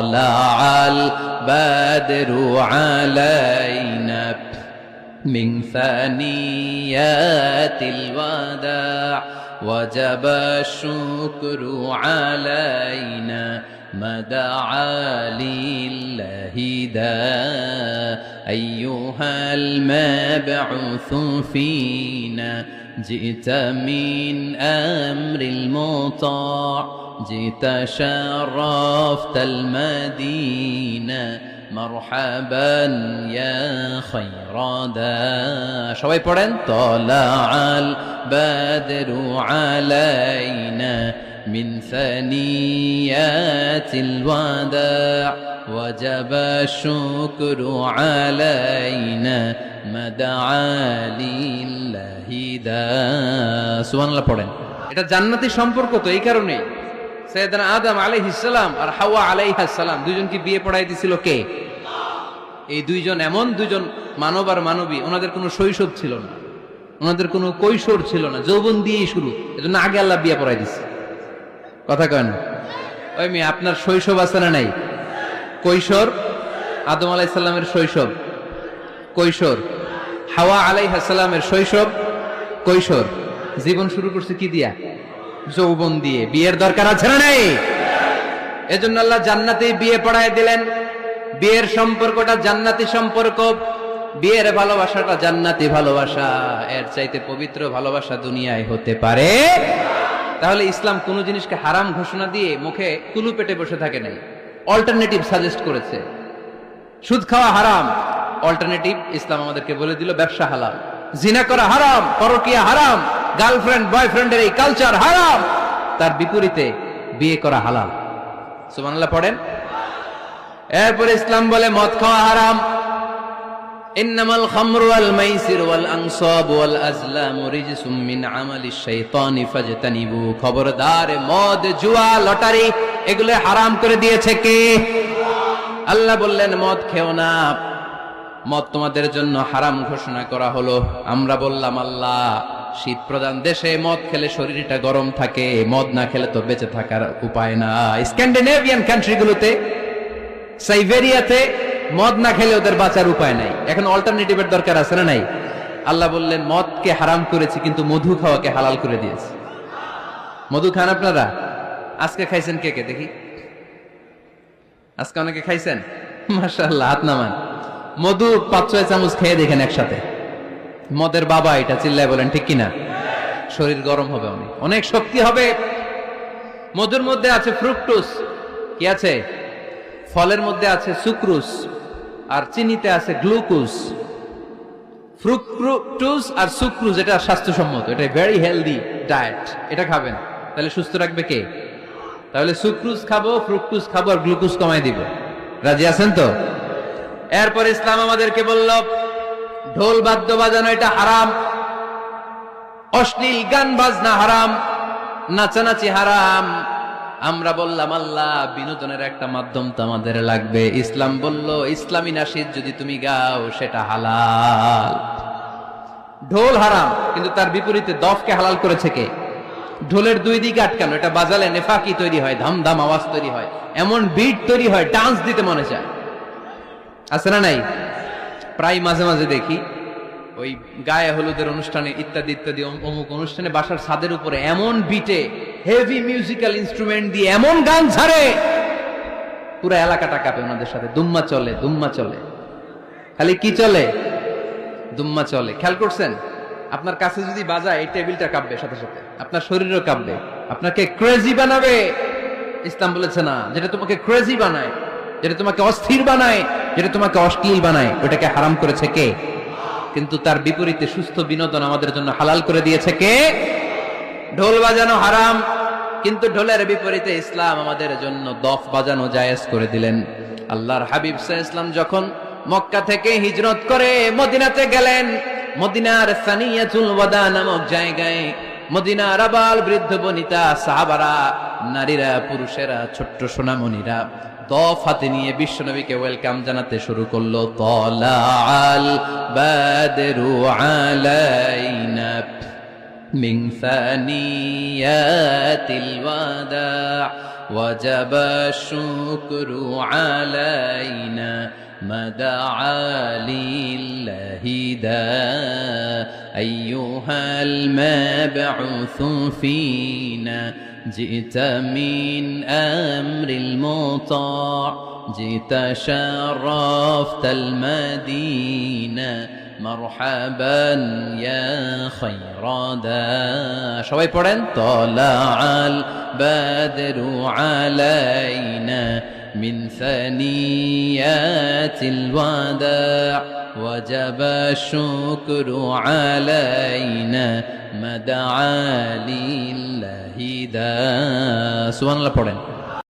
طلع البدر علينا من ثنيات الوداع وجب الشكر علينا ما دعا لله داع أيها المبعوث فينا جئت من أمر المطاع جئت شرفت المدينة مرحبا يا خير داع সবাই পড়েন طلع البدر علينا من ثنيات الوداع وجب الشكر علينا ما دعا لله داع সুবহানাল্লাহ পড়েন। এটা জান্নাতি সম্পর্ক তো এই কারণে সাইয়েদনা আদম আলাইহিস সালাম আর হাওয়া আলাইহাস সালাম দুইজনকে বিয়ে পড়াই দিছিল কে? এই দুইজন এমন দুইজন মানব আর মানবী, ওনাদের কোনো শৈশব ছিল না, ওনাদের কোনো কৈশোর ছিল না, যৌবন দিয়েই শুরু। এজন্য আগে আল্লাহ বিয়ে পড়াই দিছে। কথা কয় না? ওই মেয়ে আপনার শৈশব আছে না নাই? কৈশোর আদম আলাইহিস সালামের শৈশব, কৈশোর হাওয়া আলাইহাস সালামের শৈশব, কৈশোর। জীবন শুরু করছে কি দিয়া? যৌবন দিয়ে। বিয়ের দরকার আছে না নাই? এজন্য আল্লাহ জান্নাতেই বিয়ে পড়ায় দিলেন। বিয়ের সম্পর্কটা জান্নাতি সম্পর্ক, বিয়ের ভালোবাসাটা জান্নাতি ভালোবাসা। এর চাইতে পবিত্র ভালোবাসা দুনিয়ায় হতে পারে? তাহলে ইসলাম কোন জিনিসকে হারাম ঘোষণা দিয়ে মুখে কুলু পেটে বসে থাকে নাই, অল্টারনেটিভ সাজেস্ট করেছে। সুদ খাওয়া হারাম, অল্টারনেটিভ ইসলাম আমাদেরকে বলে দিল ব্যবসা হালাল। জিনা করা হারাম, পরকিয়া হারাম, গার্লফ্রেন্ড বয়ফ্রেন্ডের এই কালচার হারাম, তার বিপরীতে বিয়ে করা হালাল। সুবহানাল্লাহ পড়েন। এরপর ইসলাম বলে মদ খাওয়া হারাম। ইন্নামাল খামরু ওয়াল মাইসির ওয়াল আনসাব ওয়াল আজলামু রিজসুম মিন আমালিশ শাইতানি ফাজতানিবু। খবরদার, মদ, জুয়া, লটারি এগুলো হারাম করে দিয়েছে কে? আল্লাহ বললেন মদ খেও না, মদ তোমাদের জন্য হারাম ঘোষণা করা হলো। আমরা বললাম আল্লাহ, শীত প্রধান দেশে মদ খেলে শরীরটা গরম থাকে, মদ না খেলে তো বেঁচে থাকার উপায় না। স্ক্যান্ডিনেভিয়ান কান্ট্রিগুলোতে, সাইবেরিয়াতে মদ না খেলে ওদের বাঁচার উপায় নাই। এখন অল্টারনেটিভের দরকার আছে না নাই? আল্লাহ বললেন মদকে হারাম করেছি, কিন্তু মধু খাওয়াকে হালাল করে দিয়েছি। মধু খান আপনারা? আজকে খাইছেন কে কে দেখি? আজকে অনেকে খাইছেন? মাশাআল্লাহ, হাত নামান। মধু 5-6 চামচ খেয়ে দেখেন একসাথে। মদের বাবা এটা, চিল্লায় বলেন ঠিক কিনা? শরীর গরম হবে, অনেক অনেক শক্তি হবে। মধুর মধ্যে আছে ফ্রুকটোজ, কি আছে? ফলের মধ্যে আছে সুক্রোজ, আর চিনিতে আছে গ্লুকোজ। ফ্রুকটোজ আর সুক্রোজ এটা স্বাস্থ্যসম্মত, এটা ভেরি হেলদি ডায়েট। এটা খাবেন, তাহলে সুস্থ রাখবে কে? তাহলে সুক্রোজ খাবো, ফ্রুকটোজ খাবো, আর গ্লুকোজ কমাই দিব। রাজি আছেন তো? এরপর ইসলাম আমাদেরকে বলল ঢোল বাদ্য বাজানো এটা হারাম, অশ্লীল গান বাজনা হারাম, নাচানাচি হারাম। আমরা বললাম আল্লাহ, বিনোদনের একটা মাধ্যম তো আমাদের লাগবে। ইসলাম বলল ইসলামী নাশিদ যদি তুমি গাও সেটা হালাল। ঢোল হারাম, কিন্তু তার বিপরীতে দফকে হালাল করেছে কে? ঢোলের দুই দিকে আটকানো, এটা বাজালে নেফাকি তৈরি হয়, ধামধাম আওয়াজ তৈরি হয়, এমন বিট তৈরি হয়, ডান্স দিতে মনে চায়। আছে না নাই? প্রায় মাঝে মাঝে দেখি ওই গায়ে হলুদের অনুষ্ঠানে ইত্যাদি ইত্যাদি অমুক অনুষ্ঠানে বাসার ছাদের উপরে এমন বিটে হেভি মিউজিক্যাল ইনস্ট্রুমেন্ট দিয়ে এমন গান ছাড়ে, পুরো এলাকাটা কাঁপে ওনাদের সাথে। দুম্মা চলে, দুম্মা চলে, খালি কি চলে? দুম্মা চলে। খেয়াল করছেন? আপনার কাছে যদি বাজায় এই টেবিলটা কাঁপবে, সাথে সাথে আপনার শরীরও কাঁপবে, আপনাকে ক্রেজি বানাবে। ইসলাম বলেছে না, যেটা তোমাকে ক্রেজি বানায়, যেটা তোমাকে অস্থির বানায়, যেটা তোমাকে অশ্লীল বানায়, ওটাকে হারাম করেছে কে? কিন্তু তার বিপরীতে সুস্থ বিনোদন আমাদের জন্য হালাল করে দিয়েছে কে? ঢোল বাজানো হারাম, কিন্তু ঢোলের বিপরীতে ইসলাম আমাদের জন্য দফ বাজানো জায়েজ করে দিলেন। আল্লাহর হাবিব সাল্লাল্লাহু আলাইহি ওয়াসাল্লাম যখন মক্কা থেকে হিজরত করে মদিনাতে গেলেন, মদিনার সানিয়াতুল ওয়াদা নামক জায়গায় মদিনার আবাল বৃদ্ধ বনিতা, সাহাবারা, নারীরা, পুরুষেরা, ছোট্ট সোনামণিরা দফ হাতে নিয়ে বিশ্বনবীকে ওয়েলকাম জানাতে শুরু করলো। তালাআল বাদরু আলাইনা মিন সানিয়াতিল ওয়াদা وجب الشكر علينا ما دعا لله داع أيها المبعوث فينا جئت من أمر المطاع جئت شرفت المدينة مرحبا يا خير داع সবাই পড়েন طلع البدر علينا من ثنيات الوداع وجب الشكر علينا ما دعا لله داع সুবহানাল্লাহ পড়েন